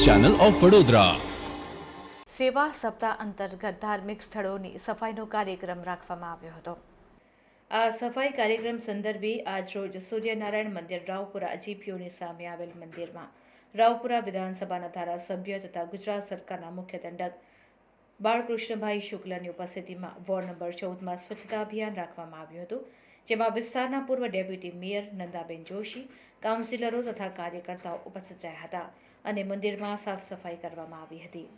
Channel of Vadodara. સેવા સપ્તાહ અંતર્ગત ધાર્મિક સ્થળોની સફાઈનો કાર્યક્રમ રાખવામાં આવ્યો હતો। આ સફાઈ કાર્યક્રમ સંદર્ભે આજરોજ સૂર્યનારાયણ મંદિર રાવપુરા જીપીઓની સામે આવેલ મંદિરમાં રાવપુરા વિધાનસભાના ધારાસભ્ય તથા ગુજરાત સરકારના મુખ્ય દંડક બાળકૃષ્ણભાઈ શુક્લની ઉપસ્થિતિમાં વોર્ડ નંબર 14માં સ્વચ્છતા અભિયાન રાખવામાં આવ્યું હતું, જેમાં વિસ્તારના પૂર્વ ડેપ્યુટી મેયર નંદાબેન જોશી, કાઉન્સિલરો તથા કાર્યકર્તાઓ ઉપસ્થિત રહ્યા હતા અને મંદિરમાં સાફ સફાઈ કરવામાં આવી હતી।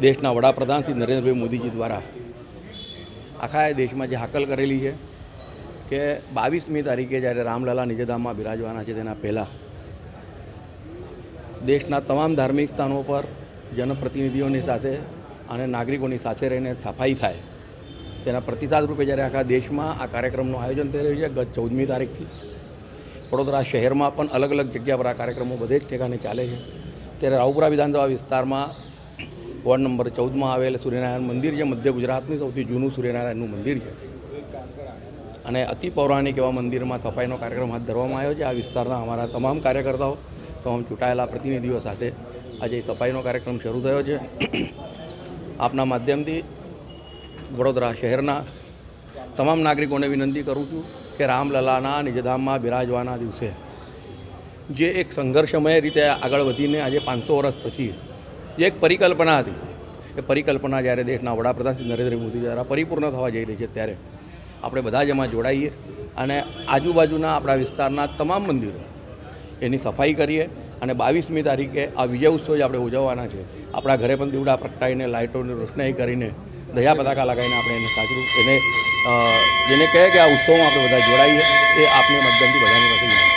દેશના વડાપ્રધાન શ્રી નરેન્દ્રભાઈ મોદીજી દ્વારા આખા દેશમાં જે હાકલ કરેલી છે કે 22મી તારીખે જ્યારે રામલલા નિજધામમાં બિરાજવાના છે તેના પહેલાં દેશના તમામ ધાર્મિક સ્થાનો પર જનપ્રતિનિધિઓની સાથે અને નાગરિકોની સાથે રહીને સફાઈ થાય તેના પ્રતિસાદ રૂપે જ્યારે આખા દેશમાં આ કાર્યક્રમનું આયોજન થઈ રહ્યું છે। ગત 14મી તારીખથી વડોદરા શહેરમાં પણ અલગ અલગ જગ્યા પર આ કાર્યક્રમો બધે જ ઠેકાણે ચાલે છે। ત્યારે રાવપુરા વિધાનસભા વિસ્તારમાં વોર્ડ નંબર 14માં આવેલ સૂર્યનારાયણ મંદિર છે, મધ્ય ગુજરાતનું સૌથી જૂનું સૂર્યનારાયણનું મંદિર છે અને અતિ પૌરાણિક એવા મંદિરમાં સફાઈનો કાર્યક્રમ હાથ ધરવામાં આવ્યો છે। આ વિસ્તારના અમારા તમામ કાર્યકર્તાઓ, તમામ ચૂંટાયેલા પ્રતિનિધિઓ સાથે આજે સફાઈનો કાર્યક્રમ શરૂ થયો છે। આપના માધ્યમથી વડોદરા શહેરના તમામ નાગરિકોને વિનંતી કરું છું કે રામલલાના નિજધામમાં બિરાજવાના દિવસે જે એક સંઘર્ષમય રીતે આગળ વધીને આજે 500 વર્ષ પછી જે એક પરિકલ્પના હતી, એ પરિકલ્પના જ્યારે દેશના વડાપ્રધાન શ્રી નરેન્દ્ર મોદી દ્વારા પરિપૂર્ણ થવા જઈ રહી છે, ત્યારે આપણે બધા જ એમાં જોડાઈએ અને આજુબાજુના આપણા વિસ્તારના તમામ મંદિરો એની સફાઈ કરીએ અને 22મી તારીખે આ વિજય ઉત્સવ જે આપણે ઉજવવાના છે, આપણા ઘરે પણ દીવડા પ્રગટાવીને લાઇટોની રોશનાઈ કરીને દયા પતાકા લગાવીને આપણે એને સાચું એને જેને કહે કે આ ઉત્સવમાં આપણે બધા જોડાઈએ, એ આપને માધ્યમથી બધાની પાસે